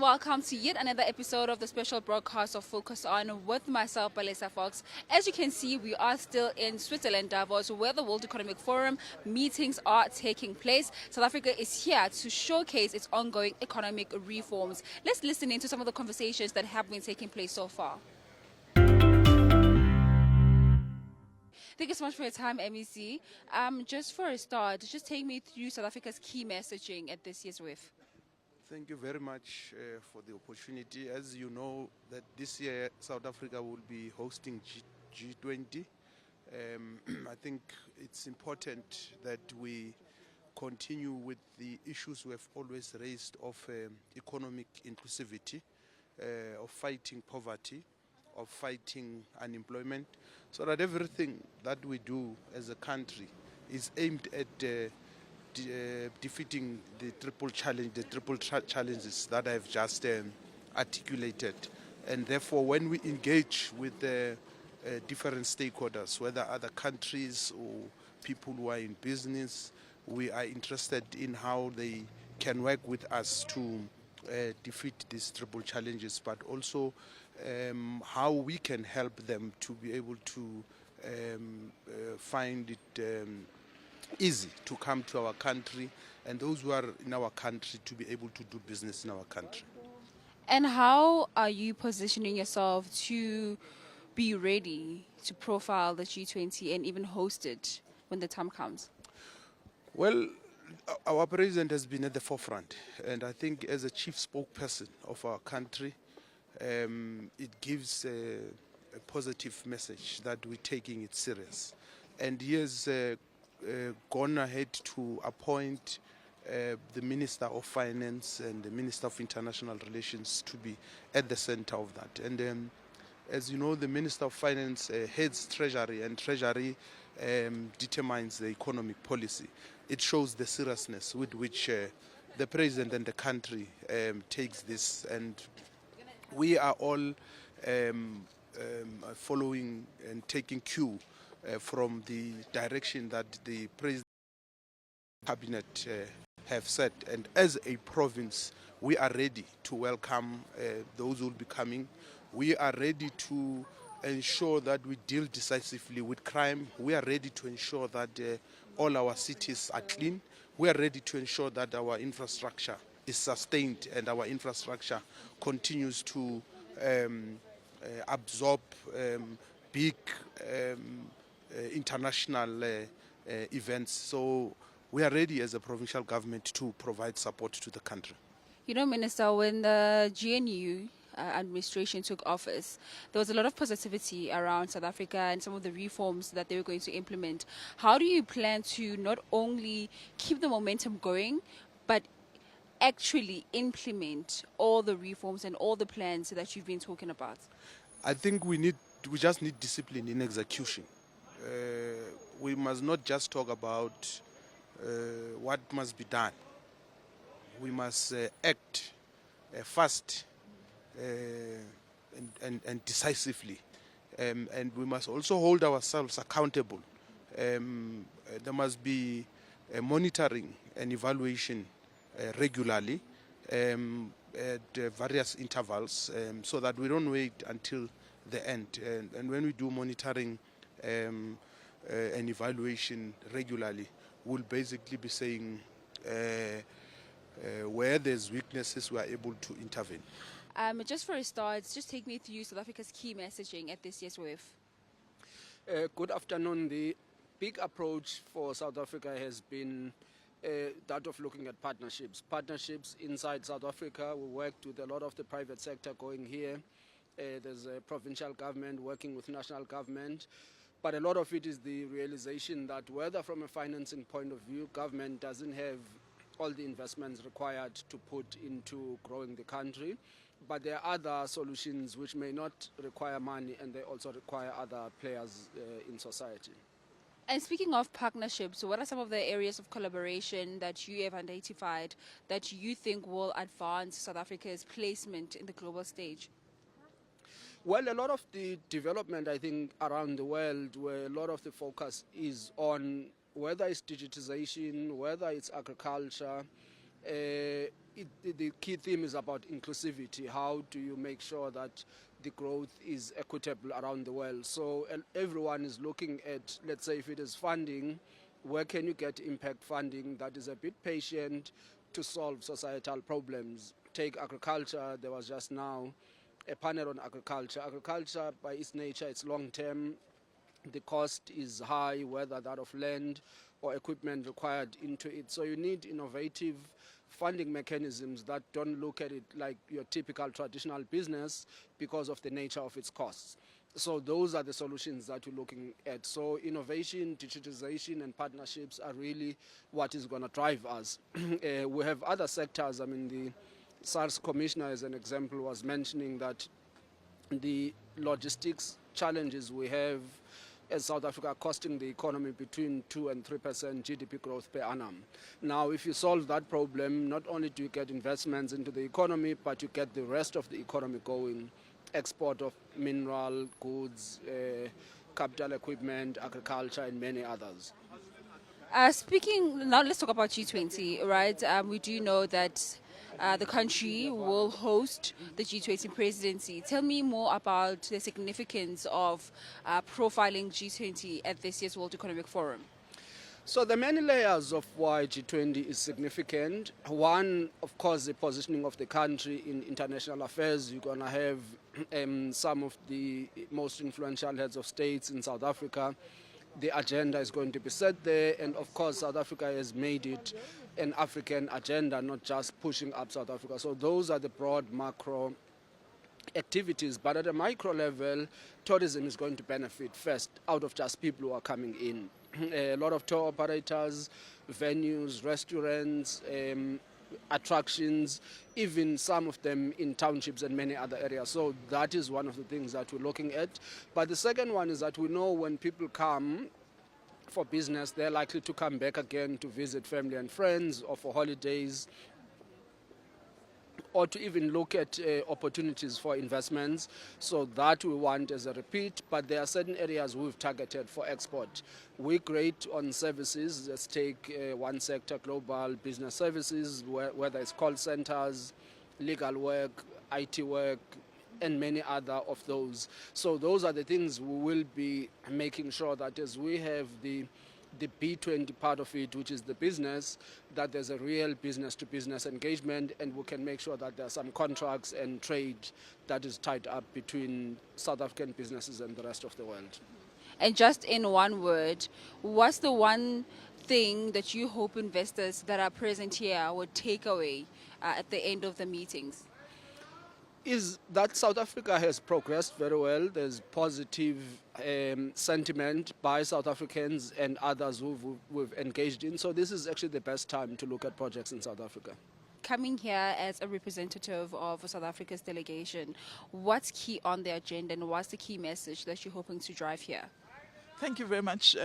welcome to yet another episode of the special broadcast of Focus On with myself, Balesa Fox. As you can see, we are still in Switzerland, Davos, where the World Economic Forum meetings are taking place. South Africa is here to showcase its ongoing economic reforms. Let's listen into some of the conversations that have been taking place so far. Thank you so much for your time, MEC. Just for a start, just take me through South Africa's key messaging at this year's WEF. Thank you very much for the opportunity. As you know, that this year South Africa will be hosting G20. I think it's important that we continue with the issues we have always raised of economic inclusivity, of fighting poverty, of fighting unemployment, so that everything that we do as a country is aimed at defeating the triple challenges that I've just articulated. And therefore, when we engage with different stakeholders, whether other countries or people who are in business, we are interested in how they can work with us to defeat these triple challenges, but also how we can help them to be able to find it easy to come to our country, and those who are in our country to be able to do business in our country. And how are you positioning yourself to be ready to profile the G20 and even host it when the time comes? Well, our president has been at the forefront, and I think as a chief spokesperson of our country, it gives a positive message that we're taking it serious. And he has gone ahead to appoint the Minister of Finance and the Minister of International Relations to be at the center of that. And as you know, the Minister of Finance heads Treasury, and Treasury determines the economic policy. It shows the seriousness with which the President and the country takes this, and we are all following and taking cue from the direction that the President Cabinet have set. And as a province, we are ready to welcome those who will be coming. We are ready to ensure that we deal decisively with crime. We are ready to ensure that all our cities are clean. We are ready to ensure that our infrastructure is sustained and our infrastructure continues to absorb big international events. So we are ready as a provincial government to provide support to the country. You know, Minister, when the GNU administration took office, there was a lot of positivity around South Africa and some of the reforms that they were going to implement. How do you plan to not only keep the momentum going, but actually implement all the reforms and all the plans that you've been talking about? I think we just need discipline in execution. We must not just talk about what must be done. We must act fast and decisively, and we must also hold ourselves accountable. There must be monitoring and evaluation regularly at various intervals, so that we don't wait until the end. And when we do monitoring and evaluation regularly, we'll basically be saying where there's weaknesses, we are able to intervene. Just for a start, just take me through South Africa's key messaging at this year's WEF. Good afternoon. The big approach for South Africa has been that of looking at partnerships. Partnerships inside South Africa. We worked with a lot of the private sector going here. There's a provincial government working with national government. But a lot of it is the realization that whether from a financing point of view, government doesn't have all the investments required to put into growing the country. But there are other solutions which may not require money, and they also require other players in society. And speaking of partnerships, what are some of the areas of collaboration that you have identified that you think will advance South Africa's placement in the global stage? Well, a lot of the development, I think, around the world, where a lot of the focus is on whether it's digitization, whether it's agriculture, The key theme is about inclusivity. How do you make sure that the growth is equitable around the world? So everyone is looking at, let's say if it is funding, where can you get impact funding that is a bit patient to solve societal problems? Take agriculture. There was just now a panel on agriculture. Agriculture, by its nature, it's long-term. The cost is high, whether that of land or equipment required into it. So you need innovative funding mechanisms that don't look at it like your typical traditional business because of the nature of its costs. So those are the solutions that we're looking at. So innovation, digitization, and partnerships are really what is going to drive us. We have other sectors. I mean, the SARS commissioner, as an example, was mentioning that the logistics challenges we have as South Africa are costing the economy between 2 and 3% GDP growth per annum. Now, if you solve that problem, not only do you get investments into the economy, but you get the rest of the economy going. Export of mineral goods, capital equipment, agriculture, and many others. Speaking now, let's talk about G20, right? We do know that the country will host the G20 presidency. Tell me more about the significance of profiling G20 at this year's World Economic Forum. So there are many layers of why G20 is significant. One, of course, the positioning of the country in international affairs. You're going to have some of the most influential heads of states in South Africa. The agenda is going to be set there, and of course South Africa has made it an African agenda, not just pushing up South Africa. So those are the broad macro activities, but at a micro level, tourism is going to benefit first out of just people who are coming in. A lot of tour operators, venues, restaurants, attractions, even some of them in townships and many other areas. So that is one of the things that we're looking at. But the second one is that we know when people come for business, they're likely to come back again to visit family and friends or for holidays, or to even look at opportunities for investments. So that we want as a repeat, but there are certain areas we've targeted for export. We're great on services. Let's take one sector, global business services, whether it's call centers, legal work, IT work, and many other of those. So those are the things we will be making sure that as we have the B20 part of it, which is the business, that there's a real business-to-business engagement, and we can make sure that there are some contracts and trade that is tied up between South African businesses and the rest of the world. And just in one word, what's the one thing that you hope investors that are present here would take away at the end of the meetings? Is that South Africa has progressed very well. There's positive sentiment by South Africans and others we've engaged in. So this is actually the best time to look at projects in South Africa. Coming here as a representative of South Africa's delegation, what's key on the agenda and what's the key message that you're hoping to drive here? Thank you very much.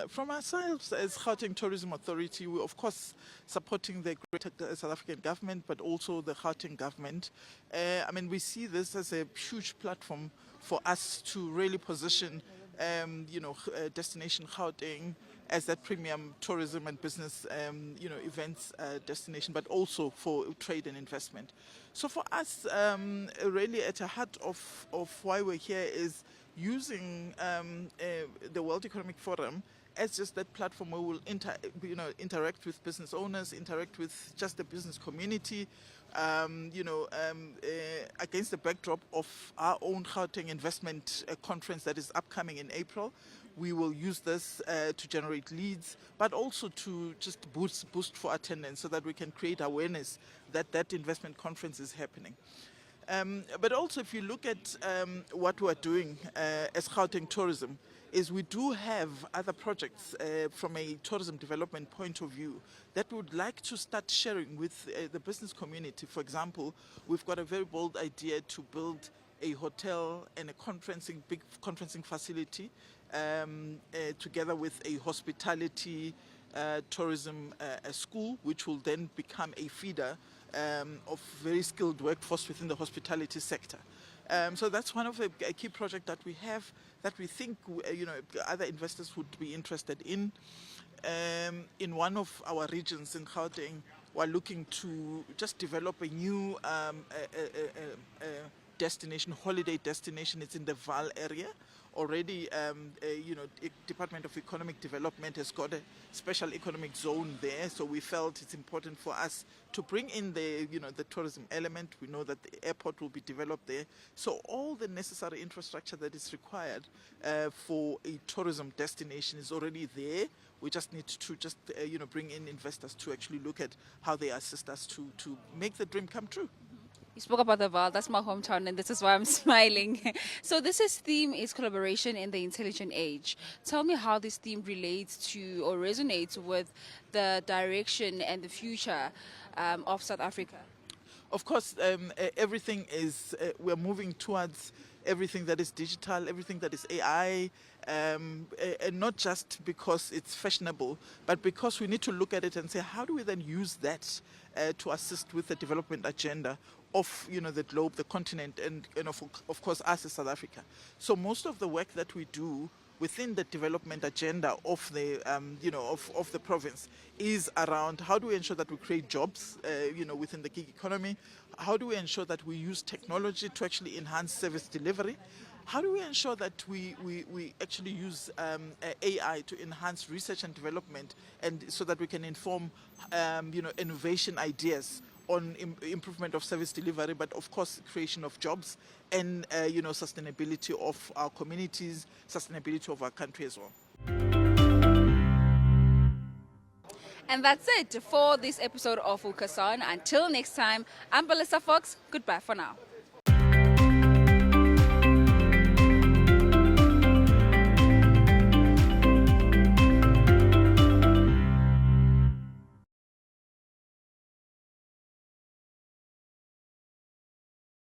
From ourselves as Gauteng Tourism Authority, we're of course supporting the greater South African government, but also the Gauteng government. We see this as a huge platform for us to really position, destination Gauteng as that premium tourism and business, events destination, but also for trade and investment. So for us, really at the heart of why we're here is using the World Economic Forum as just that platform where we'll interact with business owners, interact with just the business community, against the backdrop of our own Gauteng investment conference that is upcoming in April. We will use this to generate leads, but also to just boost for attendance so that we can create awareness that that investment conference is happening. But also, if you look at what we're doing as Gauteng Tourism, is we do have other projects from a tourism development point of view that we would like to start sharing with the business community. For example, we've got a very bold idea to build a hotel and a big conferencing facility together with a hospitality tourism school, which will then become a feeder of very skilled workforce within the hospitality sector. So that's one of the key projects that we have that we think other investors would be interested in. In one of our regions in Gauteng, we're looking to just develop a new destination, holiday destination. It's in the Val area. Already, Department of Economic Development has got a special economic zone there, so we felt it's important for us to bring in the tourism element. We know that the airport will be developed there, so all the necessary infrastructure that is required for a tourism destination is already there. We just need to bring in investors to actually look at how they assist us to make the dream come true. You spoke about the Val, that's my hometown, and this is why I'm smiling. So theme is collaboration in the intelligent age. Tell me how this theme relates to or resonates with the direction and the future of South Africa. Of course, everything is, we're moving towards everything that is digital, everything that is AI, and not just because it's fashionable, but because we need to look at it and say, how do we then use that to assist with the development agenda of the globe, the continent, and of course us as South Africa. So most of the work that we do within the development agenda of the of the province is around how do we ensure that we create jobs within the gig economy, how do we ensure that we use technology to actually enhance service delivery, how do we ensure that we actually use AI to enhance research and development, and so that we can inform innovation ideas on improvement of service delivery, but of course creation of jobs and sustainability of our communities, sustainability of our country as well. And that's it for this episode of Focus On. Until next time, I'm Melissa Fox. Goodbye for now.